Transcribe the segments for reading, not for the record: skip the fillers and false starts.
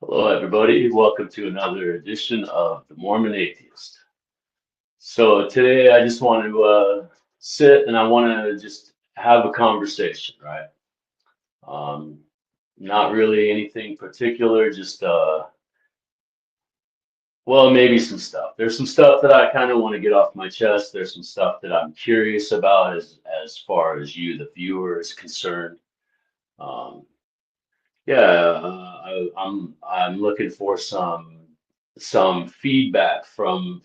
Hello, everybody. Welcome to another edition of The Mormon Atheist. So today I just want to sit and I want to just have a conversation, right? Um, Not really anything particular, just, well, maybe some stuff. There's some stuff that I kind of want to get off my chest. There's some stuff that I'm curious about as far as you, the viewer, is concerned. Um, Yeah, I'm looking for some feedback from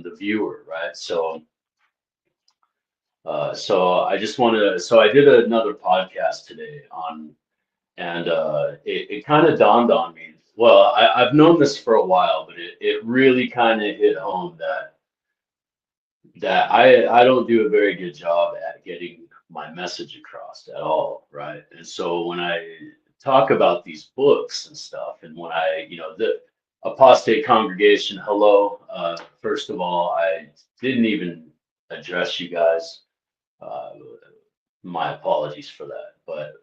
the viewer, right? So I just want to. So I did another podcast today and it kind of dawned on me. Well, I've known this for a while, but it really kind of hit home that I don't do a very good job at getting my message across at all, right? And so when I talk about these books and stuff, and when the apostate congregation, hello, first of all, I didn't even address you guys. Uh, my apologies for that, but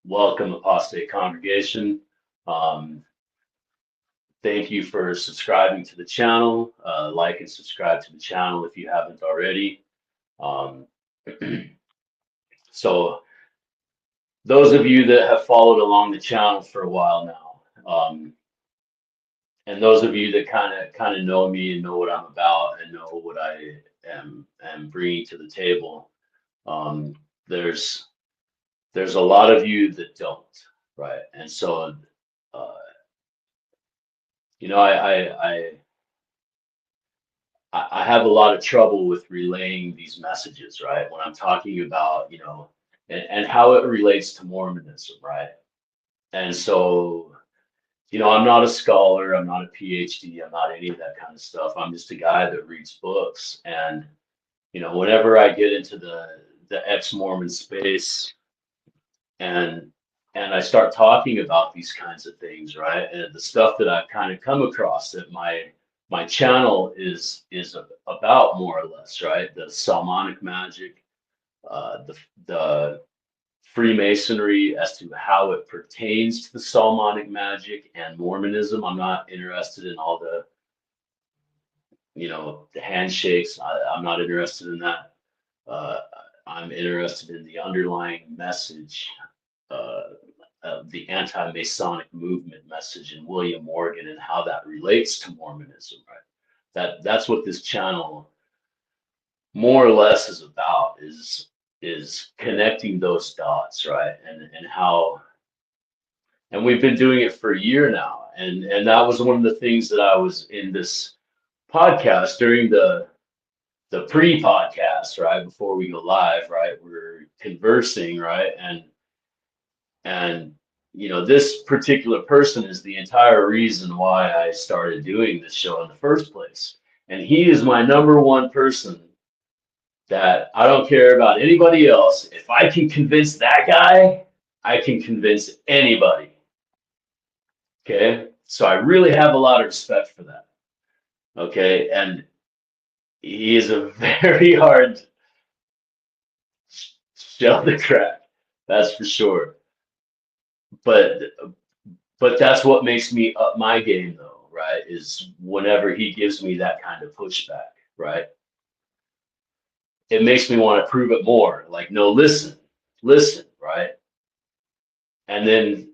welcome, apostate congregation. Um, Thank you for subscribing to the channel. Like and subscribe to the channel if you haven't already. Um, so those of you that have followed along the channel for a while now, and those of you that kind of know me and know what I'm about and know what I am bringing to the table, um, there's there's a lot of you that don't, right? And so, uh, you know, I have a lot of trouble with relaying these messages, right? When I'm talking about, and how it relates to Mormonism, right? And so, I'm not a scholar, I'm not a PhD, I'm not any of that kind of stuff. I'm just a guy that reads books. And, whenever I get into the ex-Mormon space and I start talking about these kinds of things, right? And the stuff that I've kind of come across that my channel is about more or less, right? The Salmonic Magic, the Freemasonry as to how it pertains to the Salmonic Magic and Mormonism. I'm not interested in all the handshakes. I'm not interested in that. Uh, I'm interested in the underlying message, uh, the anti-Masonic movement message in William Morgan and how that relates to Mormonism, right? That's what this channel more or less is about, is connecting those dots, right? And we've been doing it for a year now. And that was one of the things that I was in this podcast during the pre-podcast, right? Before we go live, right? We're conversing, right? And this particular person is the entire reason why I started doing this show in the first place. And he is my number one person that I don't care about anybody else. If I can convince that guy, I can convince anybody. Okay. So I really have a lot of respect for that. Okay. And he is a very hard shell to crack. That's for sure. But that's what makes me up my game though, right? Is whenever he gives me that kind of pushback, right? It makes me want to prove it more. Like, no, listen, right? And then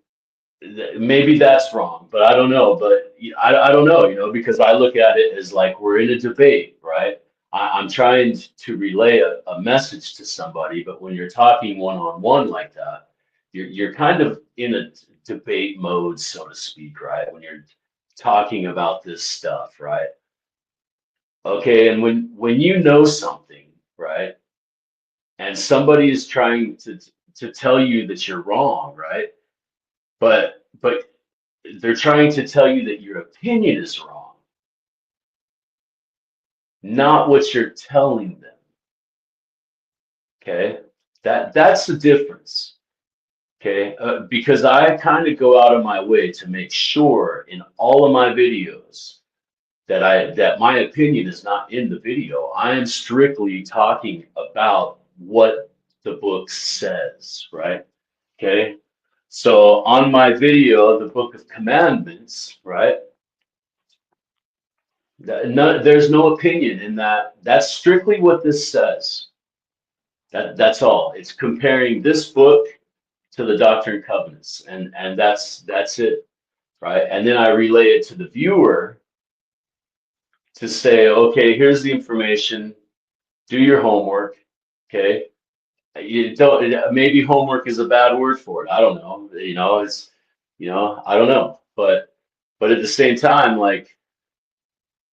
maybe that's wrong, but I don't know. But I don't know, because I look at it as like we're in a debate, right? I'm trying to relay a message to somebody, but when you're talking one-on-one like that, you're kind of in a debate mode, so to speak, right? When you're talking about this stuff, right? Okay, and when you know something, right, and somebody is trying to tell you that you're wrong, right? But they're trying to tell you that your opinion is wrong, not what you're telling them. Okay, that's the difference. Okay, because I kind of go out of my way to make sure in all of my videos that my opinion is not in the video. I am strictly talking about what the book says, right? Okay, So on my video, the Book of Commandments, right? There's no opinion in that. That's strictly what this says. That's all. It's comparing this book to the Doctrine of Covenants, and that's it, right? And then I relay it to the viewer to say, okay, here's the information. Do your homework, okay? You don't. Maybe homework is a bad word for it. I don't know. I don't know. But at the same time, like,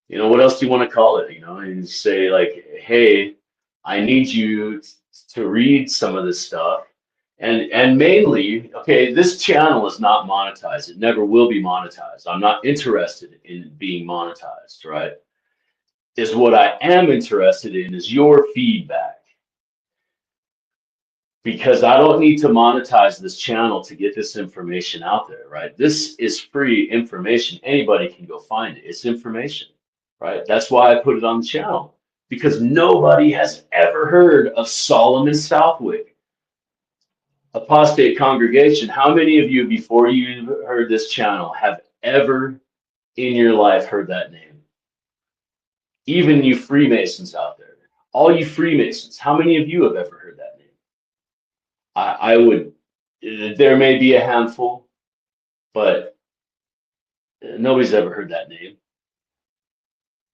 what else do you want to call it? And say like, hey, I need you to read some of this stuff. And mainly, okay, this channel is not monetized. It never will be monetized. I'm not interested in being monetized, right? Is what I am interested in is your feedback. Because I don't need to monetize this channel to get this information out there, right? This is free information. Anybody can go find it. It's information, right? That's why I put it on the channel, because nobody has ever heard of Solomon Southwick. Apostate congregation, how many of you before you heard this channel have ever in your life heard that name? Even you Freemasons out there, all you Freemasons, how many of you have ever heard that name? I would, there may be a handful, but nobody's ever heard that name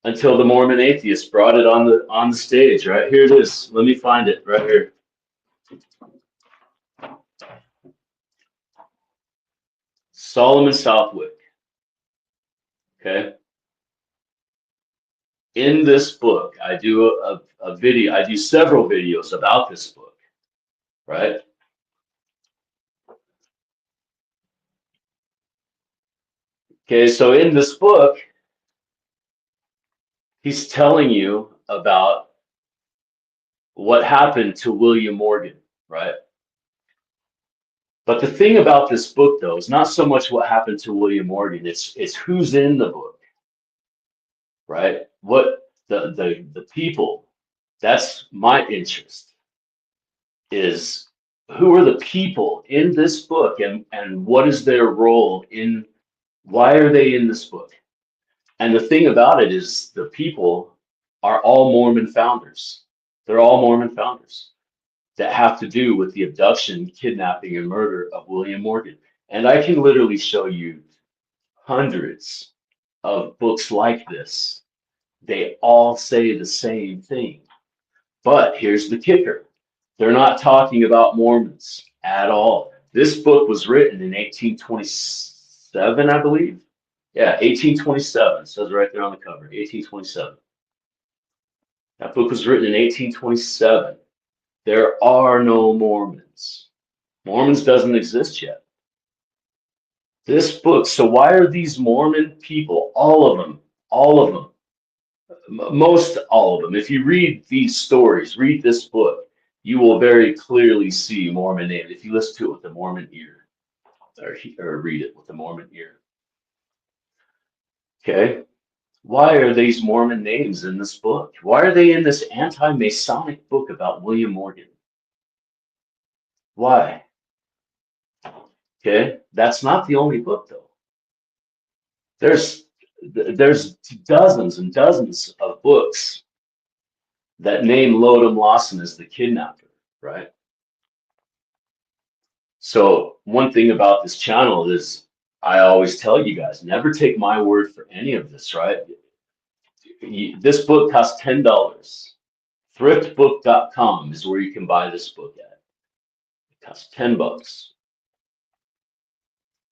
until the Mormon atheist brought it on the stage. Right here it is. Let me find it right here. Solomon Southwick. Okay. In this book, I do a video. I do several videos about this book. Right. Okay. So in this book, he's telling you about what happened to William Morgan, right? But the thing about this book, though, is not so much what happened to William Morgan. It's who's in the book, right? What the people. That's my interest. Is who are the people in this book, and what is their role in? Why are they in this book? And the thing about it is, the people are all Mormon founders. They're all Mormon founders that have to do with the abduction, kidnapping, and murder of William Morgan. And I can literally show you hundreds of books like this. They all say the same thing. But here's the kicker. They're not talking about Mormons at all. This book was written in 1827, I believe. Yeah, 1827. It says right there on the cover, 1827. That book was written in 1827. There are no Mormons. Mormons doesn't exist yet. This book, so why are these Mormon people, all of them, most all of them, if you read these stories, read this book, you will very clearly see Mormon names if you listen to it with the Mormon ear, or read it with the Mormon ear. Okay? Why are these Mormon names in this book? Why are they in this anti-Masonic book about William Morgan? Why? Okay, that's not the only book, though. There's dozens and dozens of books that name Lodom Lawson as the kidnapper, right? So one thing about this channel is I always tell you guys, never take my word for any of this, right? This book costs $10. Thriftbook.com is where you can buy this book at. It costs $10.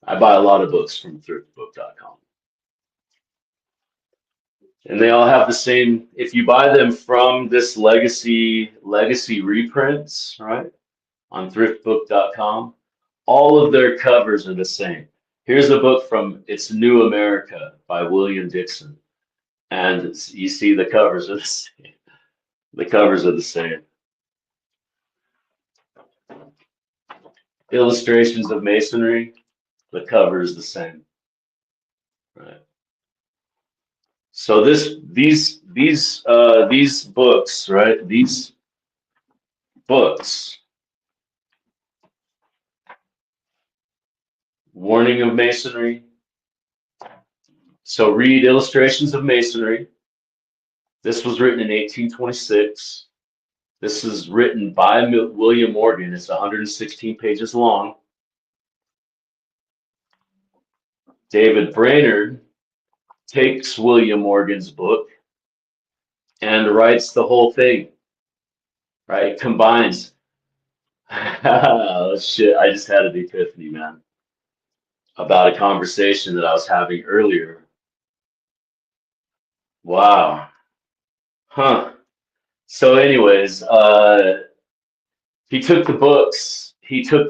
I buy a lot of books from thriftbook.com. And they all have the same, if you buy them from this legacy reprints, right, on thriftbook.com, all of their covers are the same. Here's a book from It's New America by William Dixon. And you see the covers are the same. The covers are the same. Illustrations of Masonry, the cover is the same. Right. So these books, right? These books Warning of Masonry. So read Illustrations of Masonry. This was written in 1826. This is written by William Morgan. It's 116 pages long. David Brainerd takes William Morgan's book and writes the whole thing, right? Combines. Oh, shit, I just had an epiphany, man, about a conversation that I was having earlier. Wow. Huh. So anyways, he took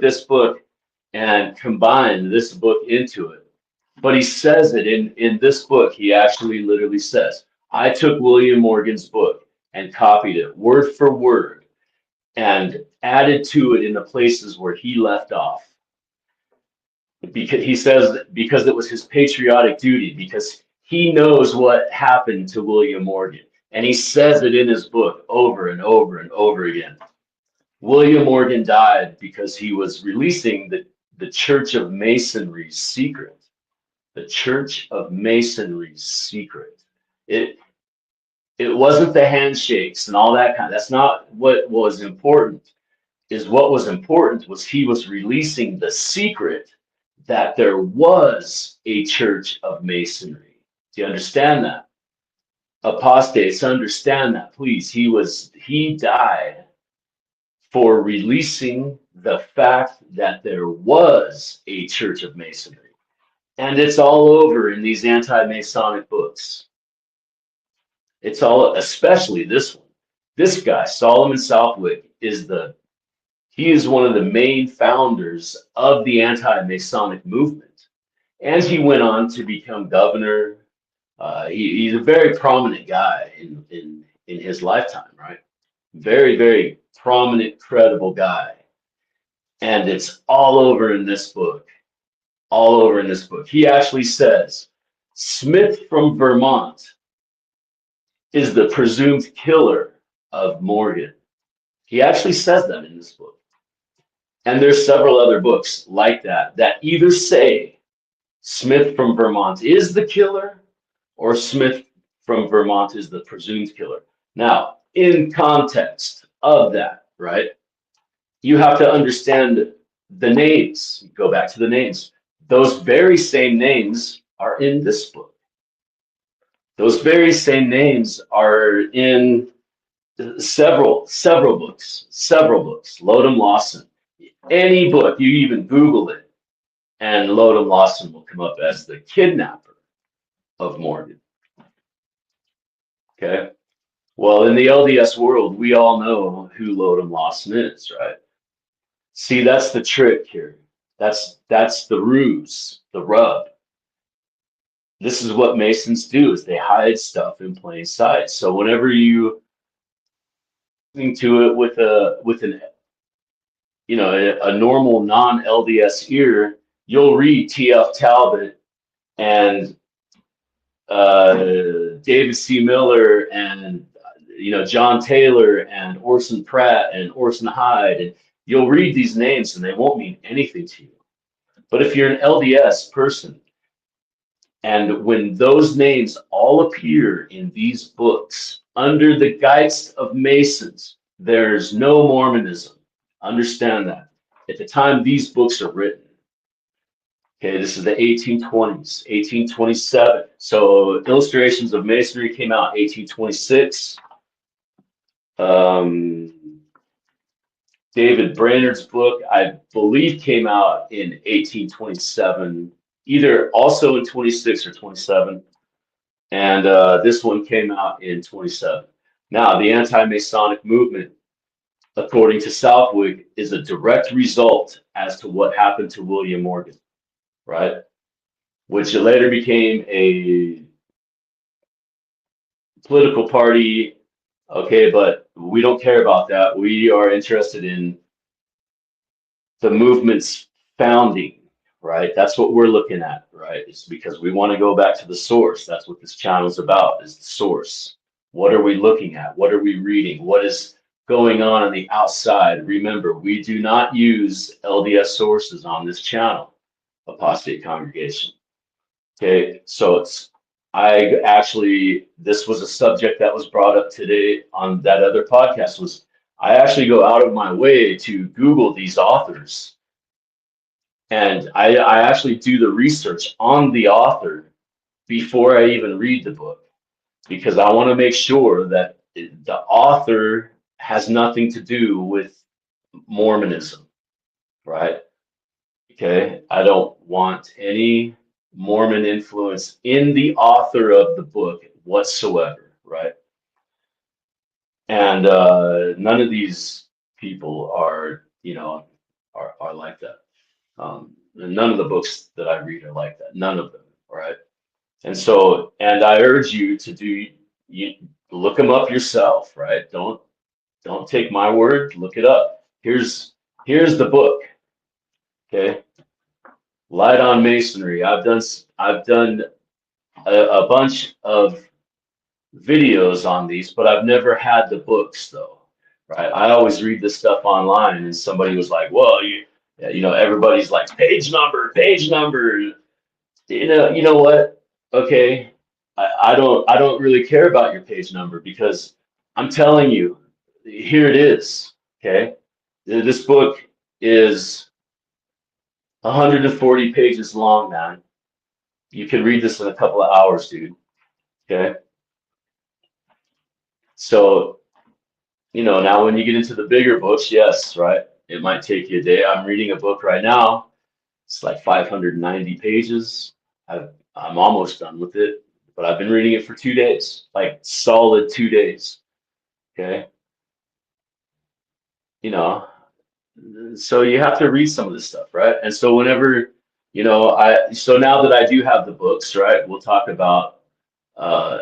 this book and combined this book into it. But he says it in this book, he actually literally says, I took William Morgan's book and copied it word for word and added to it in the places where he left off. Because he says, because it was his patriotic duty, because he knows what happened to William Morgan. And he says it in his book over and over and over again. William Morgan died because he was releasing the Church of Masonry's secret. The Church of Masonry's secret. It wasn't the handshakes and all that kind. That's not what was important. What was important was he was releasing the secret that there was a Church of Masonry. Do you understand that? Apostates, understand that, please. He died for releasing the fact that there was a Church of Masonry. And it's all over in these anti-Masonic books. It's all, especially this one. This guy, Solomon Southwick, he is one of the main founders of the anti-Masonic movement. And he went on to become governor. He's a very prominent guy in his lifetime, right? Very, very prominent, credible guy. And it's all over in this book. All over in this book. He actually says, Smith from Vermont is the presumed killer of Morgan. He actually says that in this book. And there's several other books like that either say Smith from Vermont is the killer or Smith from Vermont is the presumed killer. Now, in context of that, right, you have to understand the names. Go back to the names. Those very same names are in this book. Those very same names are in several books. Lodum Lawson. Any book, you even Google it, and Lodum Lawson will come up as the kidnapper of Morgan. Okay. Well, in the LDS world, we all know who Lodum Lawson is, right? See, that's the trick here. That's the ruse, the rub. This is what Masons do: is they hide stuff in plain sight. So whenever you listening to it with a normal non-LDS ear, you'll read T.F. Talbot and David C. Miller and John Taylor and Orson Pratt and Orson Hyde, and you'll read these names and they won't mean anything to you. But if you're an LDS person, and when those names all appear in these books under the Geist of Masons, there's no Mormonism. Understand that. At the time these books are written, okay, this is the 1820s, 1827. So Illustrations of Masonry came out 1826. David Brainerd's book, I believe, came out in 1827, either also in 26 or 27. And this one came out in 27. Now, the anti-Masonic movement, according to Southwick, is a direct result as to what happened to William Morgan, right? Which later became a political party. Okay, but we don't care about that. We are interested in the movement's founding, right? That's what we're looking at, right? It's because we want to go back to the source. That's what this channel is about, is the source. What are we looking at? What are we reading? What is going on the outside? Remember, we do not use LDS sources on this channel. apostate congregation. Okay, so this was a subject that was brought up today on that other podcast. I actually go out of my way to Google these authors, and I actually do the research on the author before I even read the book, because I want to make sure that the author has nothing to do with Mormonism, right? Okay, I don't want any Mormon influence in the author of the book whatsoever, right? And none of these people are, are like that. None of the books that I read are like that. None of them, right? And I urge you to you look them up yourself, right? Don't take my word. Look it up. Here's the book. Okay, Light on Masonry. I've done a bunch of videos on these, but I've never had the books though, right? I always read this stuff online, and somebody was like, "Well, everybody's like page number, page number." You know what? Okay, I don't really care about your page number, because I'm telling you, here it is. Okay, this book is 140 pages long, man. You can read this in a couple of hours, dude. Okay. So, now when you get into the bigger books, yes, right? It might take you a day. I'm reading a book right now. It's like 590 pages. I'm almost done with it, but I've been reading it for 2 days, like solid 2 days. Okay. You know, so you have to read some of this stuff, right? And so whenever, so now that I do have the books, right, we'll talk about uh,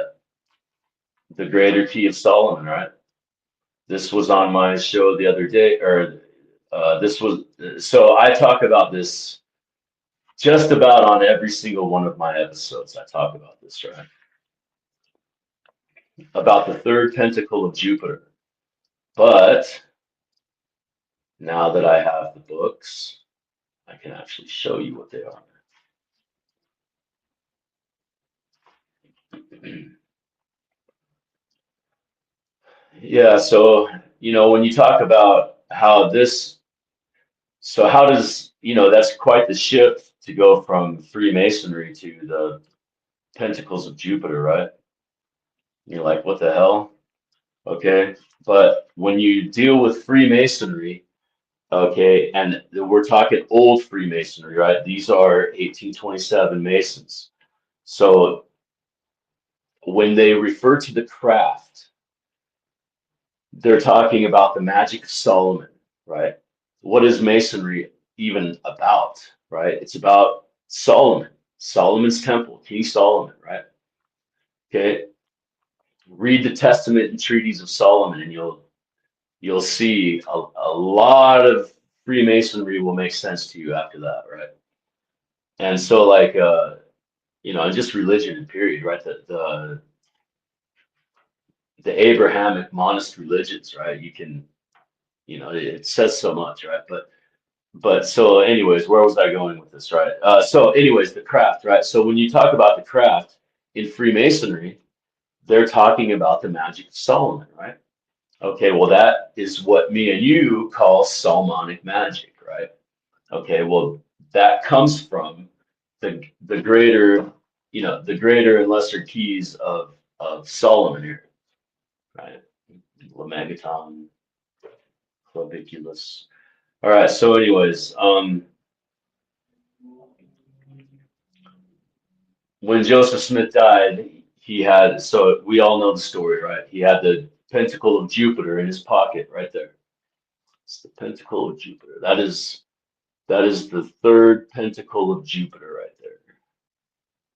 the Greater Key of Solomon, right? This was on my show the other day, or so I talk about this just about on every single one of my episodes. I talk about this, right? About the third pentacle of Jupiter. But now that I have the books, I can actually show you what they are. Yeah, so, when you talk about how does, that's quite the shift to go from Freemasonry to the Pentacles of Jupiter, right? You're like, what the hell? Okay. But when you deal with Freemasonry, okay, and we're talking old Freemasonry, right? These are 1827 Masons. So when they refer to the craft, they're talking about the magic of Solomon, right? What is Masonry even about, right? It's about Solomon, Solomon's temple, King Solomon, right? Okay. Read the Testament and Treaties of Solomon, and you'll see a lot of Freemasonry will make sense to you after that, right? And so, like, just religion and period, right? The Abrahamic monist religions, right? You can, it says so much, right? But so, anyways, where was I going with this, right? So, anyways, the craft, right? So when you talk about the craft in Freemasonry, they're talking about the magic of Solomon, right? Okay, well, that is what me and you call Salmonic Magic, right? Okay, well, that comes from the greater, the greater and lesser keys of Solomon here, right? Lemegeton, Claviculus. All right, so anyways, when Joseph Smith died, so we all know the story, right? He had the pentacle of Jupiter in his pocket right there. It's the pentacle of Jupiter. That is the third pentacle of Jupiter right there.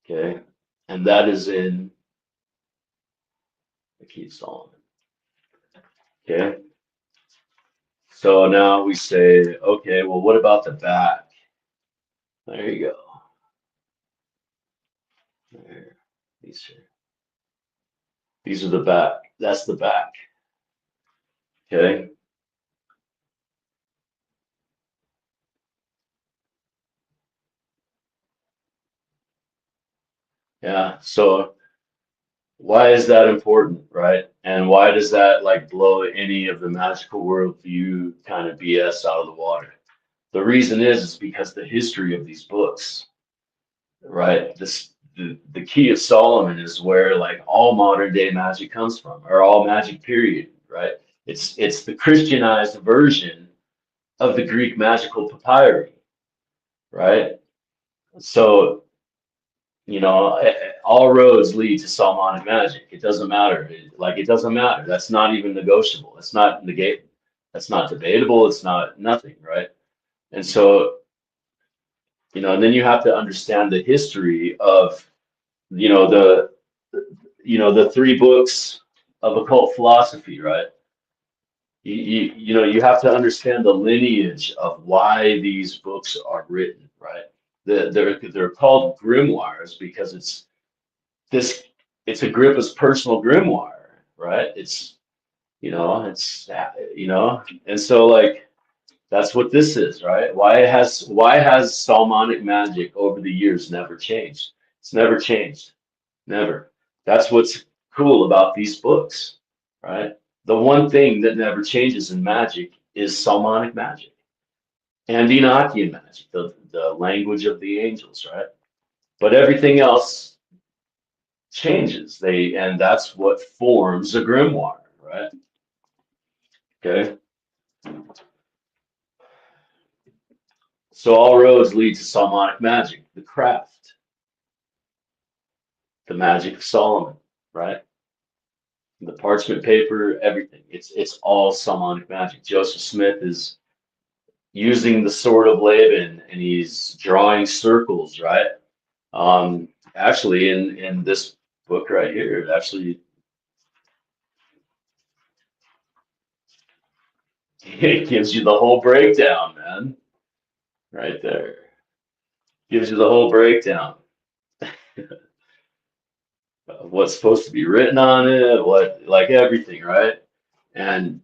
Okay. And that is in the Key of Solomon. Okay. So now we say, okay, well, what about the back? There you go. There. These are the back. That's the back. Okay. Yeah. So why is that important, right? And why does that like blow any of the magical worldview kind of BS out of the water? The reason is because the history of these books, right? The key of Solomon is where like all modern day magic comes from, or all magic period, right? It's the Christianized version of the Greek magical papyri, right? So, all roads lead to Salmonic magic. It doesn't matter. It doesn't matter. That's not even negotiable. It's not negate. That's not debatable. It's not nothing, right? And so, and then you have to understand the history of, you know, the, the three books of occult philosophy, right? You have to understand the lineage of why these books are written, right? They're called grimoires because this it's Agrippa's personal grimoire, right? And so like that's what this is, right? Why has Salmonic magic over the years never changed? It's never changed. Never. That's what's cool about these books, right? The one thing that never changes in magic is Salmonic magic and Enochian magic, the language of the angels, right? But everything else changes. And that's what forms a grimoire, right? Okay. So all roads lead to Salmonic magic, the craft, the magic of Solomon, right? The parchment paper, everything. It's all Salmonic magic. Joseph Smith is using the sword of Laban and he's drawing circles, right? Actually, in this book right here, it gives you the whole breakdown, man. Right there. Gives you the whole breakdown of what's supposed to be written on it, what like everything, right? And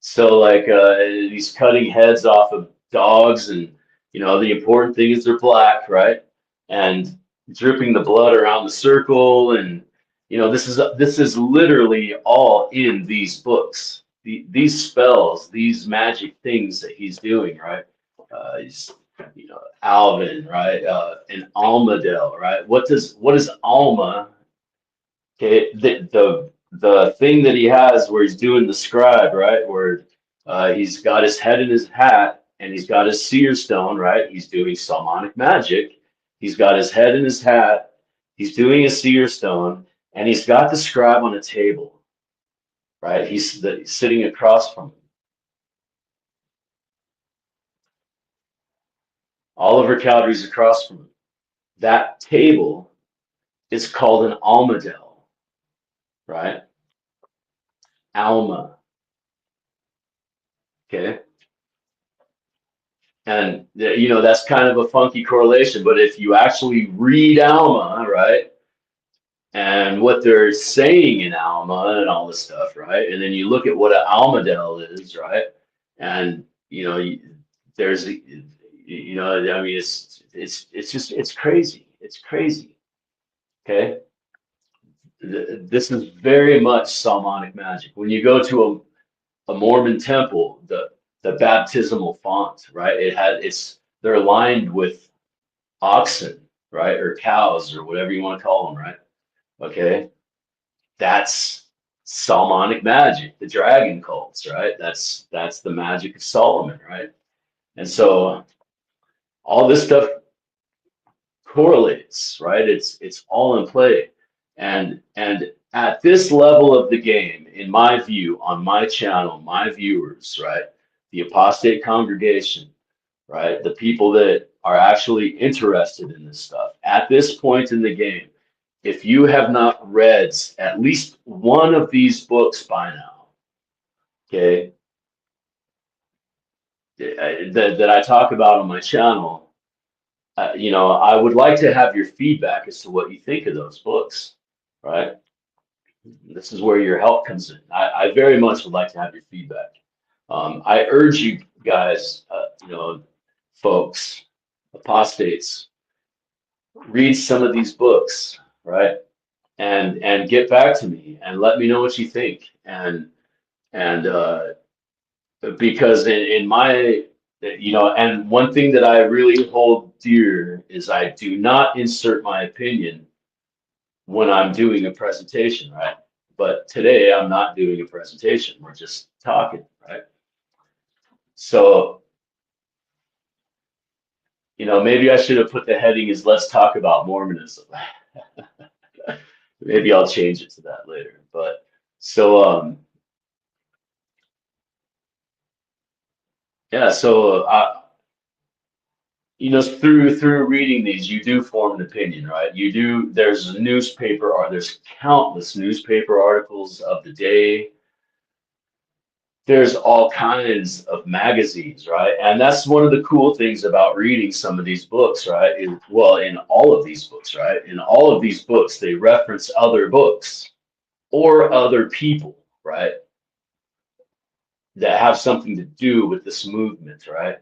so like he's cutting heads off of dogs, and the important thing is they're black, right? And dripping the blood around the circle, and this is literally all in these books. These spells, these magic things that he's doing, right? He's Alvin, right? And Almadel, right? What is Alma? Okay, the thing that he has where he's doing the scribe, right? Where he's got his head in his hat and he's got his seer stone, right? He's doing Salmonic magic. He's got his head in his hat. He's doing a seer stone, and he's got the scribe on a table, right? He's sitting across from him. Oliver Cowdery's across from him. That table is called an almadel, right? Alma. Okay. And that's kind of a funky correlation, but if you actually read Alma, right, and what they're saying in Alma and all this stuff, right, and then you look at what an Almadel is, right, and there's, I mean, it's crazy, it's crazy. Okay, this is very much Salmonic magic. When you go to a Mormon temple, the baptismal font, right? They're aligned with oxen, right? Or cows or whatever you want to call them, right? Okay. That's Salmonic magic, the dragon cults, right? That's the magic of Solomon, right? And so all this stuff correlates, right? It's all in play. And at this level of the game, in my view, on my channel, my viewers, right? The apostate congregation, right? The people that are actually interested in this stuff. At this point in the game, if you have not read at least one of these books by now, okay, that I talk about on my channel, I would like to have your feedback as to what you think of those books, right? This is where your help comes in. I very much would like to have your feedback. I urge you guys, folks, apostates, read some of these books. right? And get back to me and let me know what you think. And because in my, and one thing that I really hold dear is I do not insert my opinion when I'm doing a presentation, right? But today I'm not doing a presentation. We're just talking, right? So, maybe I should have put the heading is "Let's talk about Mormonism." Maybe I'll change it to that later. But so, yeah. So, through reading these, you do form an opinion, right? You do. There's a newspaper, or there's countless newspaper articles of the day. There's all kinds of magazines, right? And that's one of the cool things about reading some of these books, right? Well, in all of these books, right? In all of these books, they reference other books or other people, right? That have something to do with this movement, right?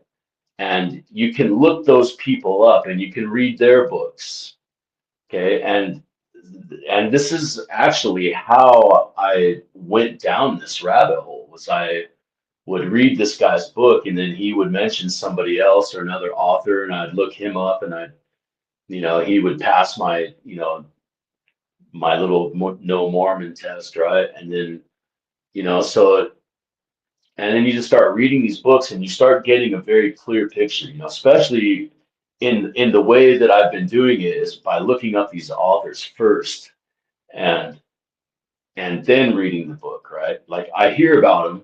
And you can look those people up and you can read their books, okay? And this is actually how I went down this rabbit hole. Was I would read this guy's book, and then he would mention somebody else or another author, and I'd look him up, and he would pass my, my little no Mormon test, right? And then, so, and then you just start reading these books, and you start getting a very clear picture, especially in the way that I've been doing it is by looking up these authors first, and and then reading the book, right? Like I hear about them,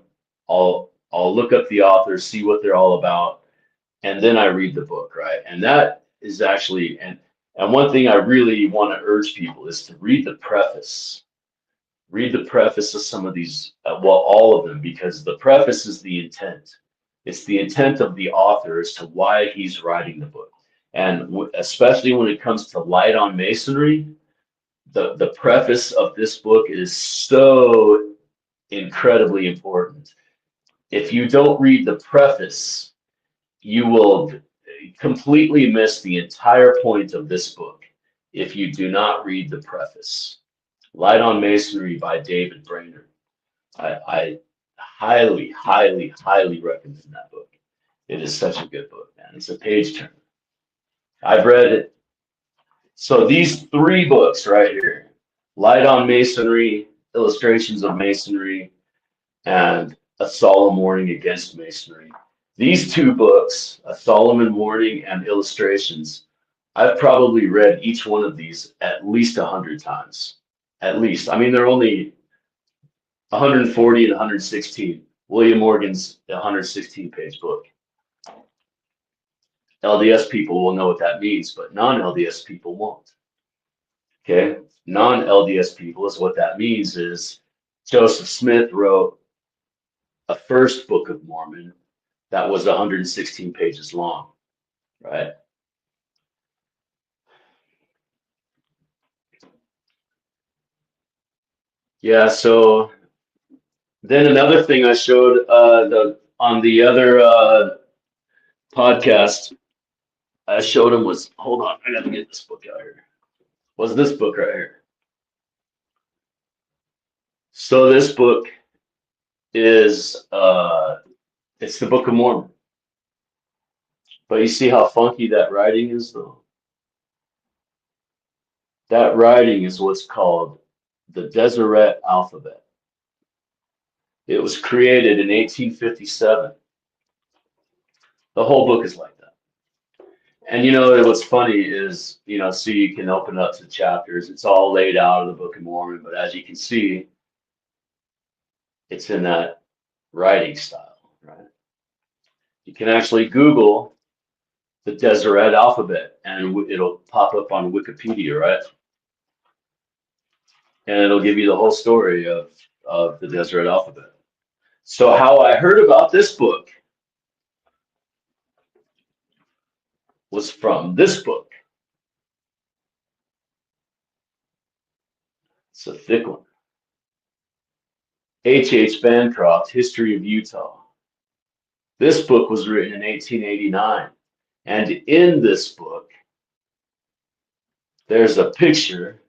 I'll look up the authors, see what they're all about, and then I read the book, right? And that is actually, and one thing I really want to urge people is to read the preface. Read the preface of some of these, well, all of them, because the preface is the intent. It's the intent of the author as to why he's writing the book. And especially when it comes to light on masonry, the preface of this book is so incredibly important. If you don't read the preface, you will completely miss the entire point of this book if you do not read the preface. Light on Masonry by David Brainerd. I highly, highly, highly recommend that book. It is such a good book, man. It's a page turner. I've read it. So these three books right here, Light on Masonry, Illustrations of Masonry, and A Solemn Warning Against Masonry. These two books, A Solemn Warning and Illustrations, I've probably read each one of these at least 100 times. At least. I mean, they're only 140 and 116. William Morgan's 116-page book. LDS people will know what that means, but non-LDS people won't. Okay? Non-LDS people is what that means is Joseph Smith wrote a first Book of Mormon that was 116 pages long, right? Yeah, so then another thing I showed on the other podcast, I showed him was, hold on, I gotta get this book out here. Was this book right here. So this book is it's the Book of Mormon. But you see how funky that writing is though? That writing is what's called the Desireette Alphabet. It was created in 1857. The whole book is like that. And what's funny is, so you can open up to chapters. It's all laid out in the Book of Mormon, but as you can see, it's in that writing style, right? You can actually Google the Desireette Alphabet and it'll pop up on Wikipedia, right? And it'll give you the whole story of the Desireette Alphabet. So how I heard about this book was from this book. It's a thick one. H. Bancroft, History of Utah. This book was written in 1889. And in this book, there's a picture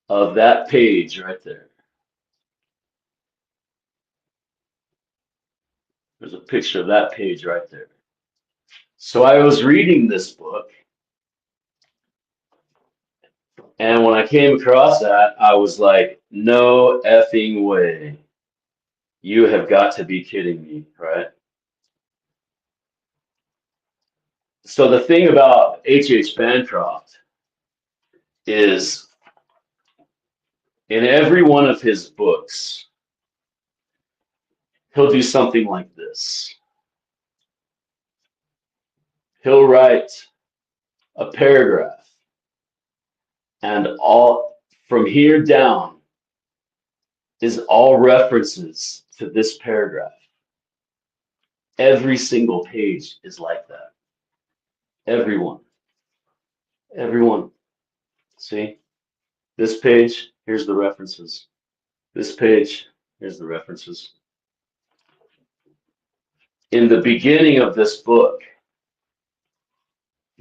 of that page right there. There's a picture of that page right there. So I was reading this book, and when I came across that, I was like, no effing way. You have got to be kidding me, right? So the thing about H.H. Bancroft is in every one of his books, he'll do something like this. He'll write a paragraph, and all from here down is all references to this paragraph. Every single page is like that. Everyone. Everyone. See? This page, here's the references. This page, here's the references. In the beginning of this book,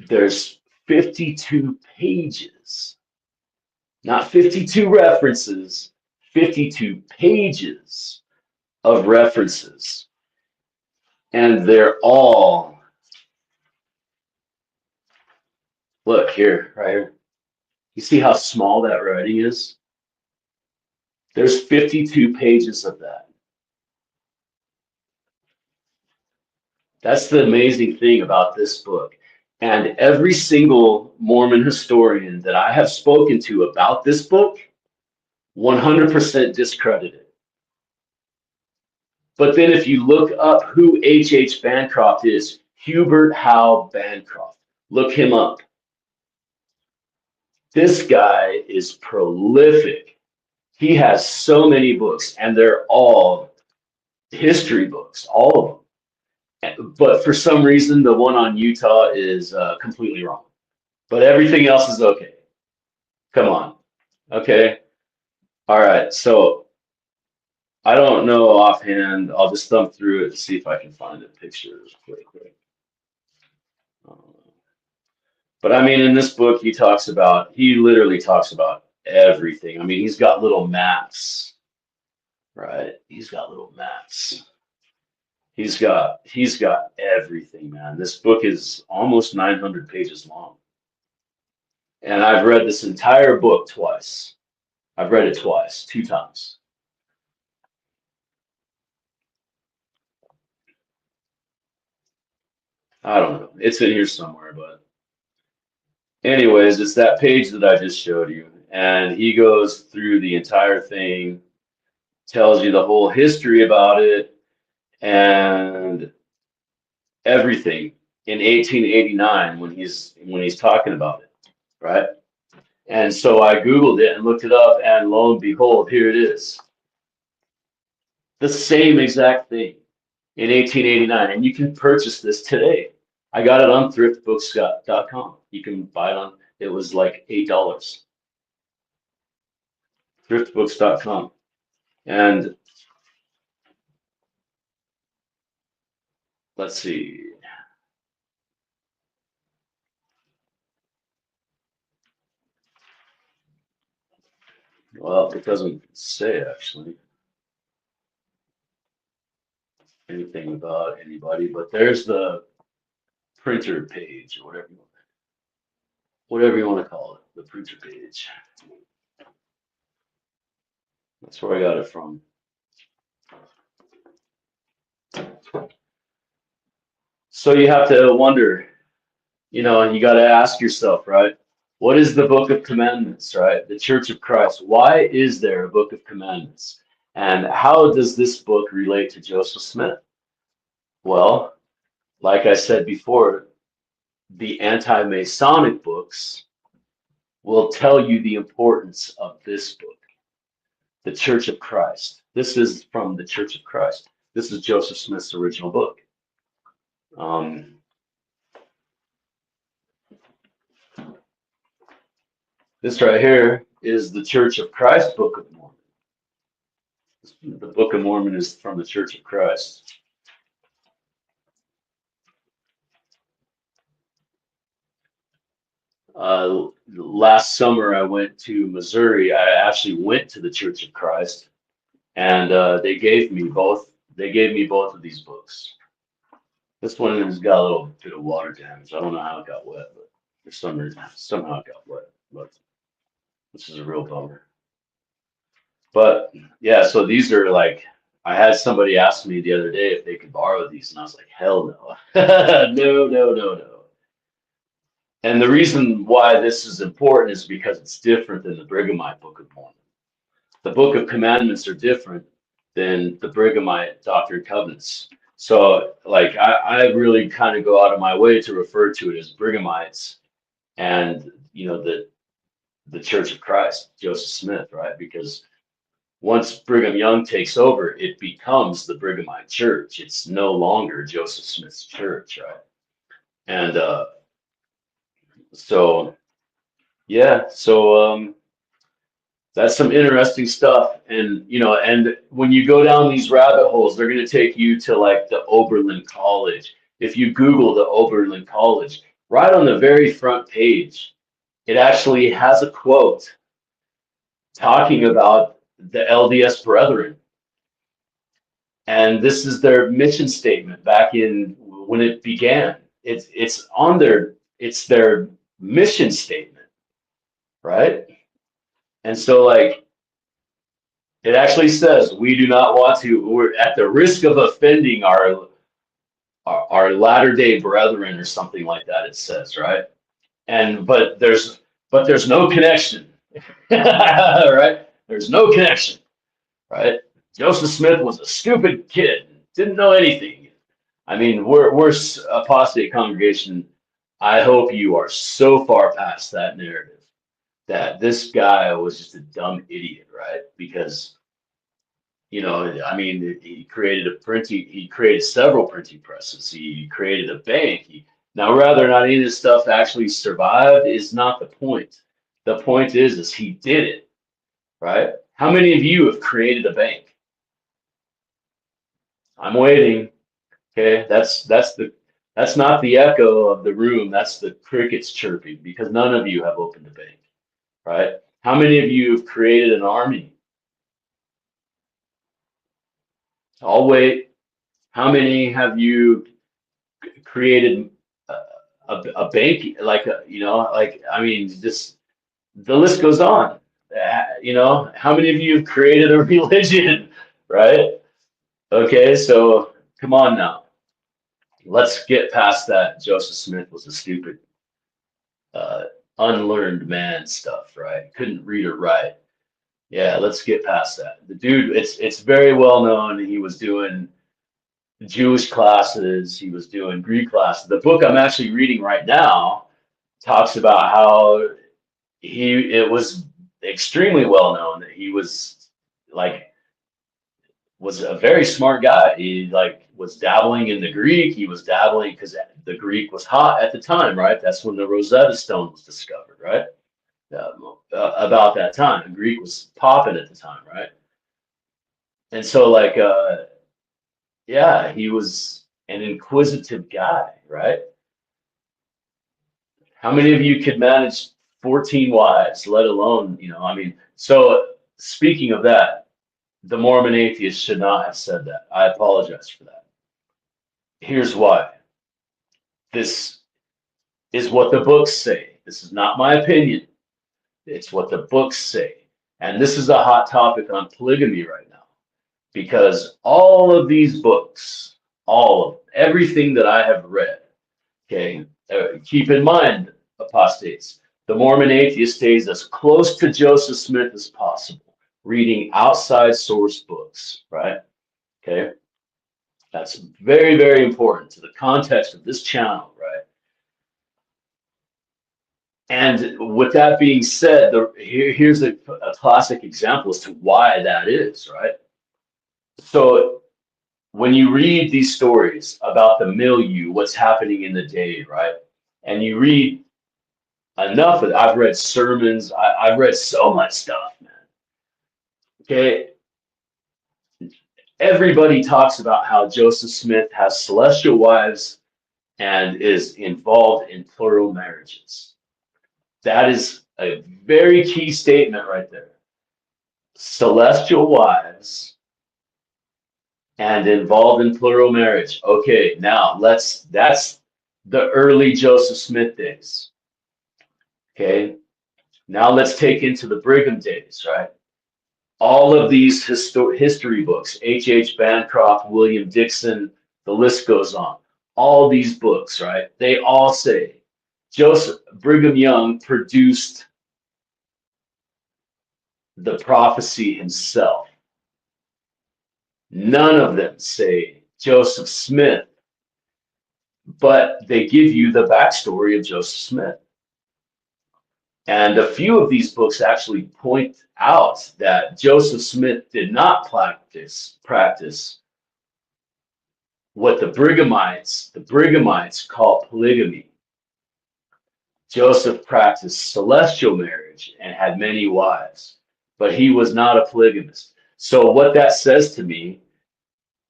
there's 52 pages, not 52 references, 52 pages of references. And they're all, look here, right here. You see how small that writing is? There's 52 pages of that. That's the amazing thing about this book. And every single Mormon historian that I have spoken to about this book, 100% discredited. But then if you look up who H.H. Bancroft is, Hubert Howe Bancroft, look him up. This guy is prolific. He has so many books, and they're all history books, all of them. But for some reason, the one on Utah is completely wrong. But everything else is okay. Come on. Okay. All right. So I don't know offhand. I'll just thumb through it to see if I can find a picture quick. But I mean, in this book, he literally talks about everything. I mean, he's got little maps, right? He's got little maps. He's got everything, man. This book is almost 900 pages long. And I've read this entire book twice. I've read it twice, 2 times. I don't know. It's in here somewhere, but anyways, it's that page that I just showed you. And he goes through the entire thing, tells you the whole history about it and everything in 1889 when he's talking about it, right? And so I Googled it and looked it up, and lo and behold, here it is. The same exact thing in 1889. And you can purchase this today. I got it on thriftbooks.com. You can buy it on, it was like $8. Thriftbooks.com. And let's see. Well, it doesn't say actually anything about anybody, but there's the printer page or whatever you want to call it, the printer page. That's where I got it from. So you have to wonder, and you got to ask yourself, right? What is the Book of Commandments, right? The Church of Christ. Why is there a Book of Commandments? And how does this book relate to Joseph Smith? Well, like I said before, the anti-Masonic books will tell you the importance of this book, the Church of Christ. This is from the Church of Christ. This is Joseph Smith's original book. This right here is the Church of Christ Book of Mormon. The Book of Mormon is from the Church of Christ. Last summer I went to Missouri. I actually went to the Church of Christ, and they gave me both. They gave me both of these books. This one has got a little bit of water damage. I don't know how it got wet, but for some reason, somehow it got wet. But this is a real bummer. But yeah, so these are like, I had somebody ask me the other day if they could borrow these, and I was like, hell no. No, no, no, no. And the reason why this is important is because it's different than the Brighamite Book of Mormon. The Book of Commandments are different than the Brighamite Doctrine of Covenants. So like I really kind of go out of my way to refer to it as Brighamites and the Church of Christ, Joseph Smith, right? Because once Brigham Young takes over, it becomes the Brighamite Church. It's no longer Joseph Smith's church, right? And so yeah, so that's some interesting stuff. And and when you go down these rabbit holes, they're going to take you to like the Oberlin College. If you Google the Oberlin College, right on the very front page, it actually has a quote talking about the LDS Brethren. And this is their mission statement back in when it began. It's on their mission statement, right? And so like it actually says we do not want to, we're at the risk of offending our latter-day brethren or something like that, it says, right? And but there's no connection. Right? There's no connection, right? Joseph Smith was a stupid kid, didn't know anything. I mean, we're apostate congregation. I hope you are so far past that narrative that this guy was just a dumb idiot, right? Because I mean, he created several printing presses. He created a bank. Now, whether or not any of this stuff actually survived is not the point. The point is he did it, right? How many of you have created a bank? I'm waiting. Okay, that's not the echo of the room. That's the crickets chirping because none of you have opened a bank, right? How many of you have created an army? I'll wait. How many have you created a bank? Like I mean, just the list goes on. How many of you have created a religion, right? Okay, so come on now. Let's get past that. Joseph Smith was a stupid, unlearned man stuff, right? Couldn't read or write. Yeah, let's get past that. The dude, it's very well known. He was doing Jewish classes. He was doing Greek classes. The book I'm actually reading right now talks about how it was extremely well known that he was a very smart guy. He was dabbling in the Greek. He was dabbling because the Greek was hot at the time, right? That's when the Rosetta Stone was discovered, right? About that time, Greek was popping at the time, right? And so yeah, he was an inquisitive guy, right? How many of you could manage 14 wives, let alone, I mean, so speaking of that, the Mormon atheists should not have said that. I apologize for that. Here's why. This is what the books say. This is not my opinion. It's what the books say. And this is a hot topic on polygamy right now. Because all of these books, everything that I have read, okay, keep in mind, apostates, the Mormon atheist stays as close to Joseph Smith as possible, reading outside source books, right? Okay, that's very, very important to the context of this channel, right? And with that being said, here's a classic example as to why that is, right? So when you read these stories about the milieu, what's happening in the day, right? And you read enough of it. I've read sermons. I've read so much stuff, man. Okay. Everybody talks about how Joseph Smith has celestial wives and is involved in plural marriages. That is a very key statement right there. Celestial wives and involved in plural marriage. Okay, now that's the early Joseph Smith days. Okay, now let's take into the Brigham days, right? All of these history books, H. Bancroft, William Dixon, the list goes on. All these books, right? They all say Joseph Brigham Young produced the prophecy himself. None of them say Joseph Smith, but they give you the backstory of Joseph Smith. And a few of these books actually point out that Joseph Smith did not practice what the Brighamites call polygamy. Joseph practiced celestial marriage and had many wives, but he was not a polygamist. So what that says to me,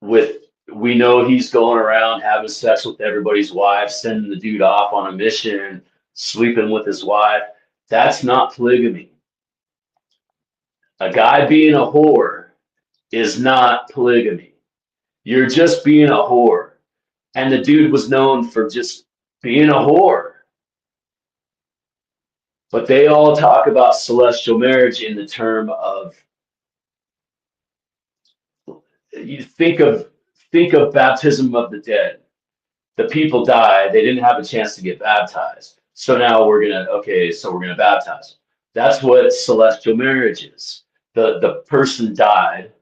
we know he's going around having sex with everybody's wife, sending the dude off on a mission, sleeping with his wife. That's not polygamy. A guy being a whore is not polygamy. You're just being a whore. And the dude was known for just being a whore. But they all talk about celestial marriage in the term of, you think of baptism of the dead. The people died, they didn't have a chance to get baptized. So now we're gonna baptize them. That's what celestial marriage is. The person died,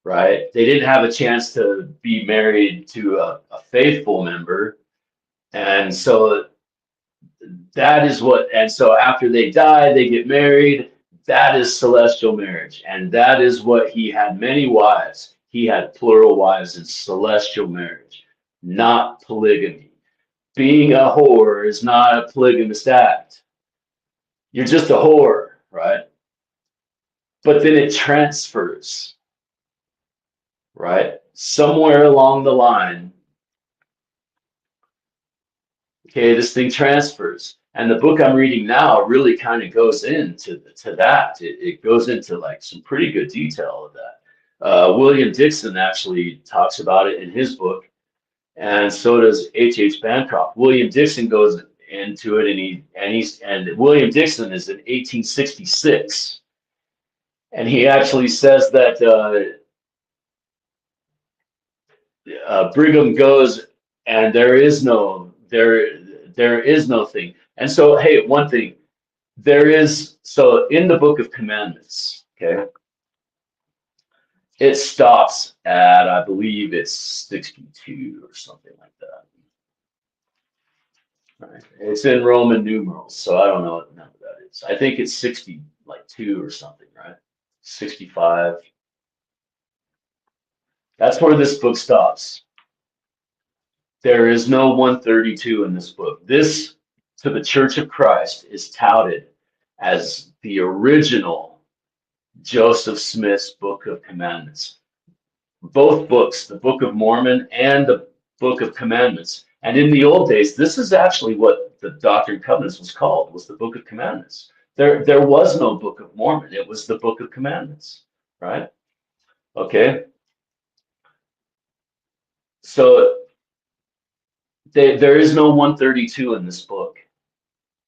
right? They didn't have a chance to be married to a faithful member. And so so after they die, they get married. That is celestial marriage. And that is what he had many wives. He had plural wives in celestial marriage, not polygamy. Being a whore is not a polygamist act. You're just a whore, right? But then it transfers, right? Somewhere along the line, okay, this thing transfers. And the book I'm reading now really kind of goes into that. It goes into like some pretty good detail of that. William Dixon actually talks about it in his book, and so does H. Bancroft. William Dixon goes into it, and William Dixon is in 1866, and he actually says that Brigham goes, and there is no thing. And so, hey, one thing, so in the Book of Commandments, okay, it stops at, I believe it's 62 or something like that. Right. It's in Roman numerals, so I don't know what number that is. I think it's 62 or something, right? 65. That's where this book stops. There is no 132 in this book. This, to the Church of Christ, is touted as the original Joseph Smith's Book of Commandments. Both books, the Book of Mormon and the Book of Commandments. And in the old days, this is actually what the Doctrine of Covenants was called, was the Book of Commandments. There was no Book of Mormon. It was the Book of Commandments, right? Okay. So there is no 132 in this book.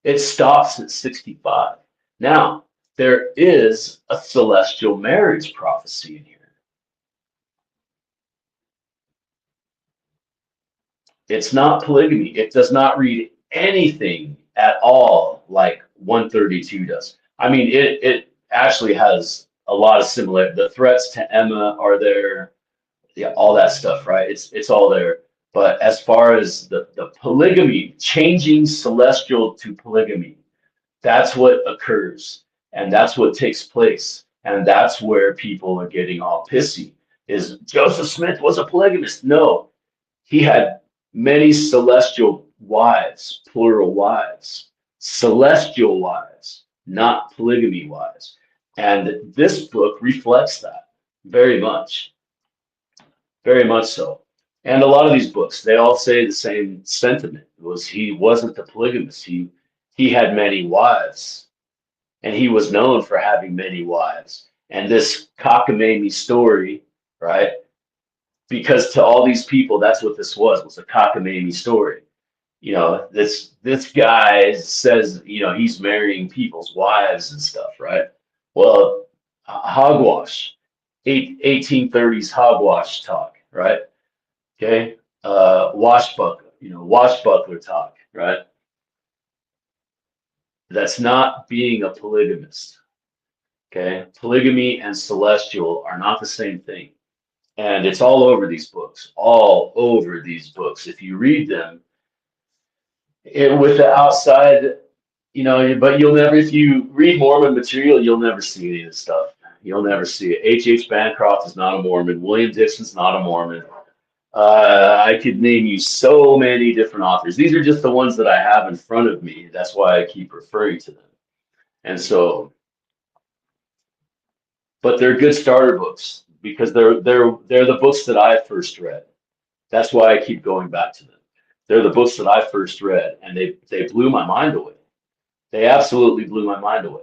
It stops at 65. Now, there is a celestial marriage prophecy in here. It's not polygamy. It does not read anything at all like 132 does. I mean, it actually has a lot of similar. The threats to Emma are there, yeah, all that stuff, right? It's all there. But as far as the polygamy, changing celestial to polygamy, that's what occurs, and that's what takes place, and that's where people are getting all pissy. Is Joseph Smith was a polygamist? No, he had many celestial wives, plural wives, celestial wives, not polygamy wives. And this book reflects that very much so. And a lot of these books, they all say the same sentiment. He wasn't a polygamist. he had many wives, and he was known for having many wives. And this cockamamie story, right? Because to all these people, that's what this was a cockamamie story. You know, this guy says, you know, he's marrying people's wives and stuff, right? Well, hogwash, 1830s hogwash talk, right? Okay, washbuckler talk, right? That's not being a polygamist. Okay, polygamy and celestial are not the same thing, and it's all over these books, all over these books. If you read them, with the outside, you know, but you'll never, if you read Mormon material, you'll never see any of this stuff. You'll never see it. H. Bancroft is not a Mormon. William Dixon's not a Mormon. I could name you so many different authors. These are just the ones that I have in front of me. That's why I keep referring to them. And so, but they're good starter books because they're the books that I first read. That's why I keep going back to them. They're the books that I first read, and they blew my mind away. They absolutely blew my mind away.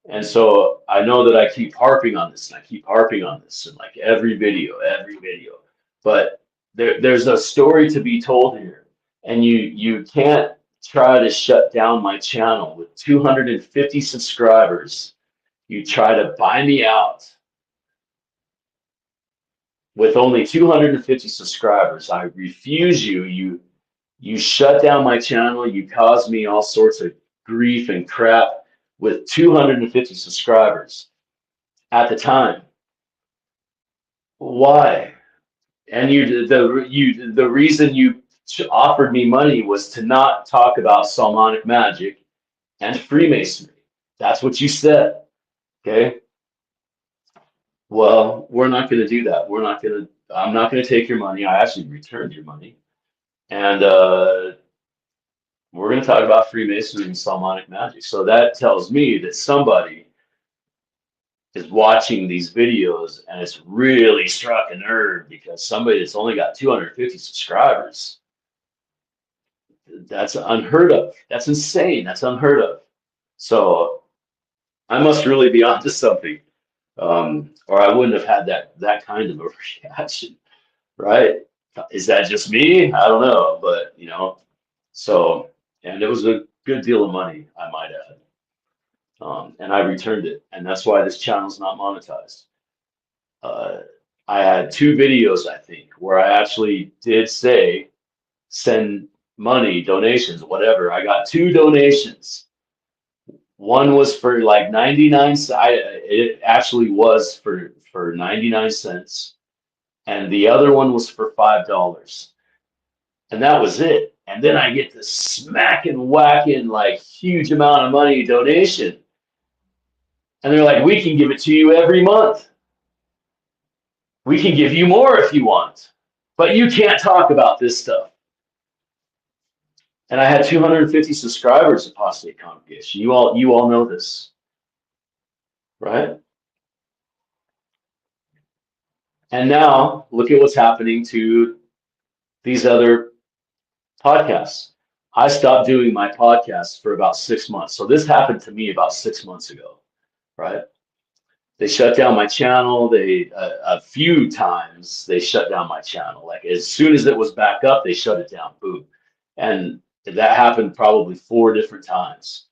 And so I know that I keep harping on this, and I keep harping on this in like every video. But there's a story to be told here, and you can't try to shut down my channel with 250 subscribers. You try to buy me out with only 250 subscribers. I refuse you. You shut down my channel. You cause me all sorts of grief and crap with 250 subscribers at the time. Why? And the reason you offered me money was to not talk about Salmonic Magic and Freemasonry. That's what you said. Okay. Well, we're not going to do that. I'm not going to take your money. I actually returned your money. And we're going to talk about Freemasonry and Salmonic Magic. So that tells me that somebody is watching these videos and it's really struck a nerve because somebody that's only got 250 subscribers. That's unheard of. That's insane. That's unheard of. So I must really be onto something. Or I wouldn't have had that kind of a reaction, right? Is that just me? I don't know, but you know, so, and it was a good deal of money, I might add. And I returned it, and that's why this channel's not monetized. I had 2 videos, I think, where I actually did say send money, donations, whatever. I got 2 donations. One was for like 99 cents. It actually was for 99 cents, and the other one was for $5, and that was it. And then I get this smacking, whacking, like huge amount of money donation. And they're like, we can give it to you every month. We can give you more if you want, but you can't talk about this stuff. And I had 250 subscribers at Apostate Congregation. You all know this, right? And now look at what's happening to these other podcasts. I stopped doing my podcasts for about 6 months. So this happened to me about 6 months ago, right? They shut down my channel. A few times they shut down my channel. Like as soon as it was back up, they shut it down. Boom. And that happened probably 4 different times.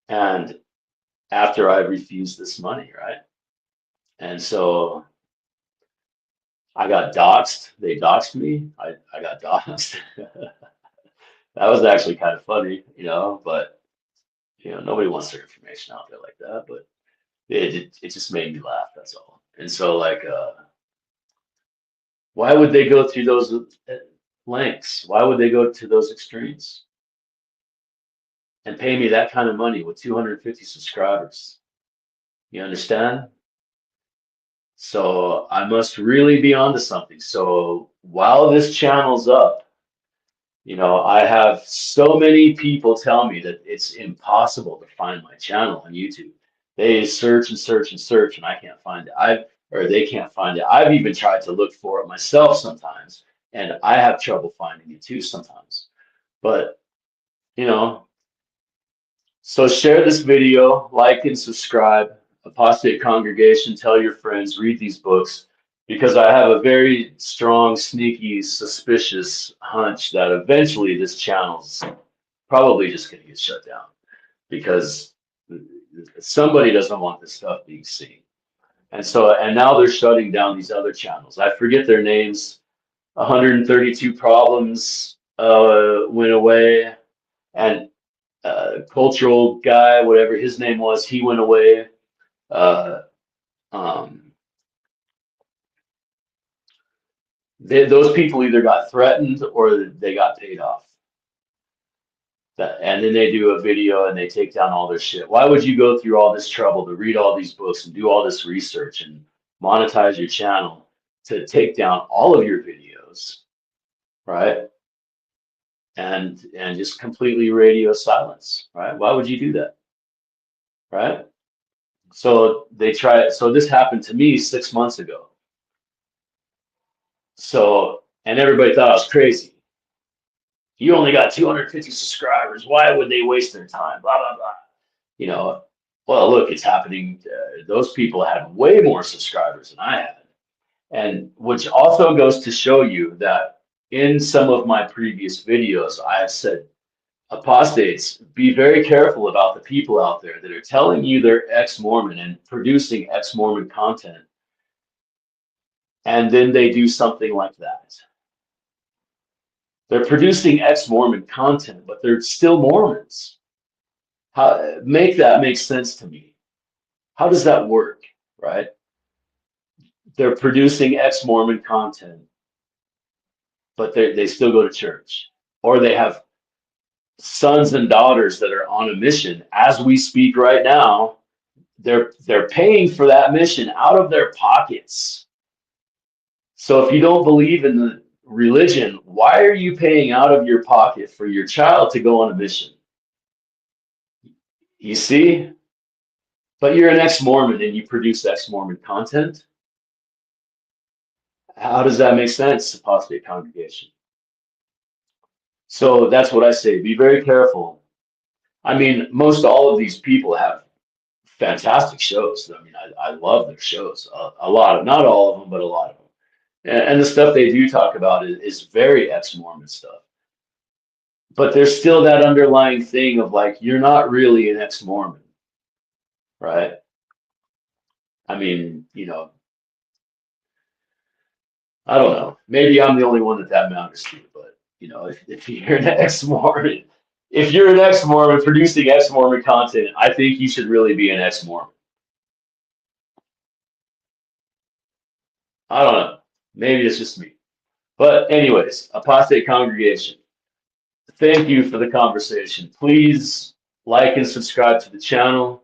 And after I refused this money, right? And so I got doxxed. They doxxed me. I got doxxed. That was actually kind of funny, you know, but you know, nobody wants their information out there like that, but it just made me laugh, that's all. And so like why would they go through those lengths? Why would they go to those extremes and pay me that kind of money with 250 subscribers? You understand? So I must really be onto something. So while this channel's up, you know, I have so many people tell me that it's impossible to find my channel on YouTube. They search and search and search, and I can't find it. Or they can't find it. I've even tried to look for it myself sometimes, and I have trouble finding it too sometimes. But, you know, So share this video, like and subscribe. Apostate congregation, tell your friends, read these books, because I have a very strong, sneaky, suspicious hunch that eventually this channel's probably just going to get shut down because somebody doesn't want this stuff being seen. And now they're shutting down these other channels. I forget their names. 132 Problems went away, and cultural guy, whatever his name was, he went away. Uh, um, those people either got threatened or they got paid off. And then they do a video and they take down all their shit. Why would you go through all this trouble to read all these books and do all this research and monetize your channel to take down all of your videos, right? And just completely radio silence, right? Why would you do that, right? So they try it. So this happened to me 6 months ago. So, and everybody thought I was crazy. You only got 250 subscribers. Why would they waste their time? Blah, blah, blah. You know, well, look, it's happening. Those people had way more subscribers than I had. And which also goes to show you that in some of my previous videos, I have said, apostates, be very careful about the people out there that are telling you they're ex-Mormon and producing ex-Mormon content. And then they do something like that. They're producing ex-Mormon content, but they're still Mormons. Make that make sense to me. How does that work, right? They're producing ex-Mormon content, but they still go to church. Or they have sons and daughters that are on a mission as we speak right now. They're paying for that mission out of their pockets. So if you don't believe in the religion, why are you paying out of your pocket for your child to go on a mission? You see? But you're an ex-Mormon and you produce ex-Mormon content. How does that make sense, apostate congregation? So that's what I say. Be very careful. I mean, most all of these people have fantastic shows. I mean, I love their shows. A lot of, not all of them, but a lot of them. And the stuff they do talk about is very ex-Mormon stuff. But there's still that underlying thing of like, you're not really an ex-Mormon, right? I mean, you know, I don't know. Maybe I'm the only one that matters to, but you know, if you're an ex-Mormon, if you're an ex-Mormon producing ex-Mormon content, I think you should really be an ex-Mormon. I don't know. Maybe it's just me. But anyways, apostate congregation, thank you for the conversation. Please like and subscribe to the channel.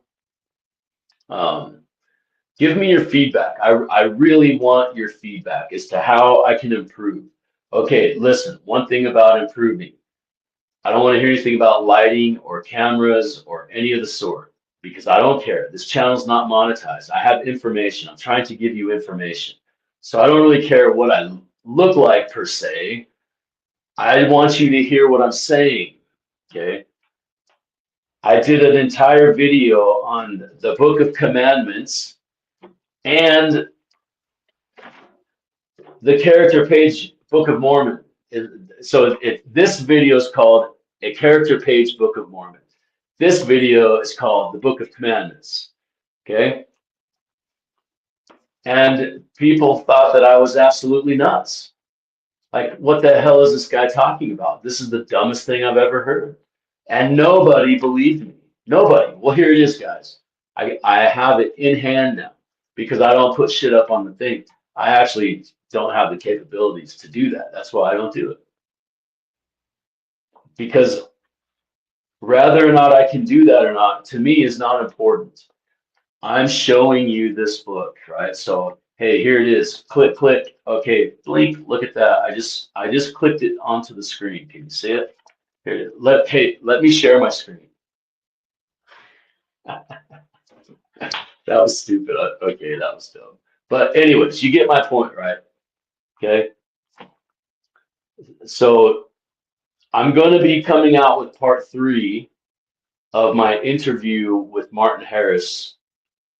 Give me your feedback. I really want your feedback as to how I can improve. Okay, listen, one thing about improving. I don't want to hear anything about lighting or cameras or any of the sort because I don't care. This channel's not monetized. I have information. I'm trying to give you information. So I don't really care what I look like per se. I want you to hear what I'm saying, okay? I did an entire video on the Book of Commandments and the character page Book of Mormon. So this video is called A Character Page Book of Mormon. This video is called the Book of Commandments, okay? And people thought that I was absolutely nuts. Like, what the hell is this guy talking about? This is the dumbest thing I've ever heard. And nobody believed me. Nobody. Well, here it is, guys. I have it in hand now because I don't put shit up on the thing. I actually don't have the capabilities to do that. That's why I don't do it. Because whether or not I can do that or not, to me, is not important. I'm showing you this book, right? So, hey, here it is. Click, click. Okay, blink. Look at that. I just clicked it onto the screen. Can you see it? Here, let me share my screen. That was stupid. Okay, that was dumb. But anyways, you get my point, right? Okay. So I'm going to be coming out with part 3 of my interview with Martin Harris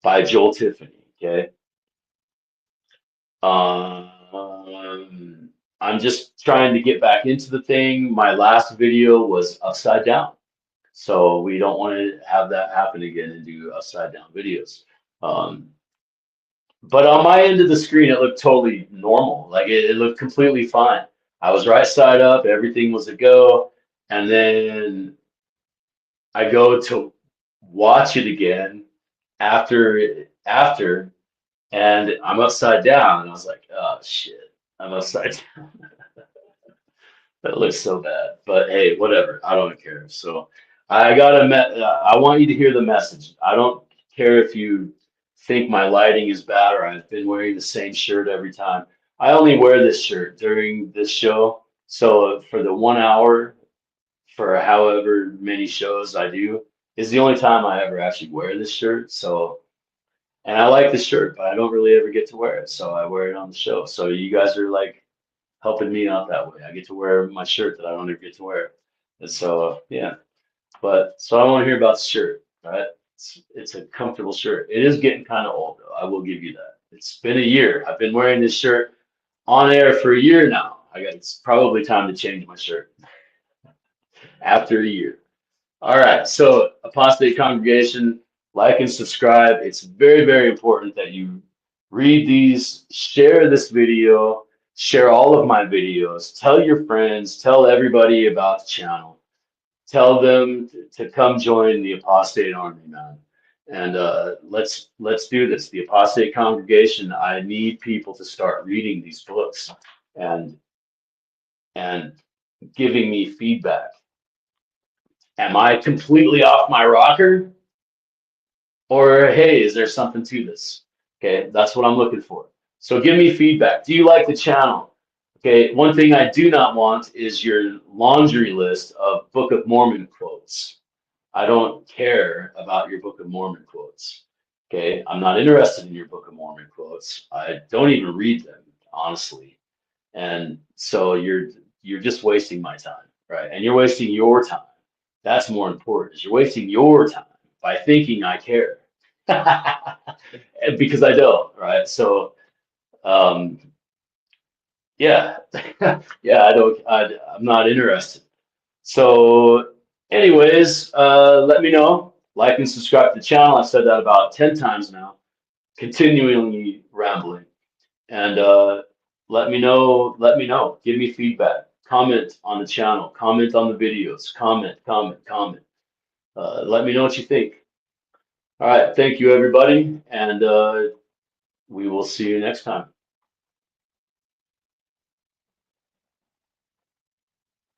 by Joel Tiffany. Okay. I'm just trying to get back into the thing. My last video was upside down. So we don't want to have that happen again and do upside down videos. Um, but on my end of the screen, it looked totally normal. Like it looked completely fine. I was right side up, everything was a go. And then I go to watch it again after, and I'm upside down. And I was like, oh shit, I'm upside down. That looks so bad. But hey, whatever. I don't care. So I want you to hear the message. I don't care if you think my lighting is bad or I've been wearing the same shirt every time. I only wear this shirt during this show. So for the 1 hour, for however many shows I do, is the only time I ever actually wear this shirt. So, and I like this shirt, but I don't really ever get to wear it. So I wear it on the show. So you guys are like helping me out that way. I get to wear my shirt that I don't ever get to wear. And so, yeah. But so I want to hear about the shirt, right? It's a comfortable shirt. It is getting kind of old, though. I will give you that. It's been a year. I've been wearing this shirt on air for a year now. It's probably time to change my shirt after a year. All right. So, apostate congregation, like and subscribe. It's very, very important that you read these, share this video, share all of my videos, tell your friends, tell everybody about the channel. Tell them to come join the apostate army, man. And let's do this. The apostate congregation, I need people to start reading these books and and giving me feedback. Am I completely off my rocker? Or hey, is there something to this? Okay, that's what I'm looking for. So give me feedback. Do you like the channel? Okay, one thing I do not want is your laundry list of Book of Mormon quotes. I don't care about your Book of Mormon quotes. Okay, I'm not interested in your Book of Mormon quotes. I don't even read them, honestly. And so you're just wasting my time, right? And you're wasting your time. That's more important. Is you're wasting your time by thinking I care. Because I don't, right? So um, yeah, yeah, I'm not interested. So anyways, let me know. Like and subscribe to the channel. I've said that about 10 times now, continually rambling. And let me know. Give me feedback. Comment on the channel. Comment on the videos. Comment. Let me know what you think. All right. Thank you, everybody. And we will see you next time.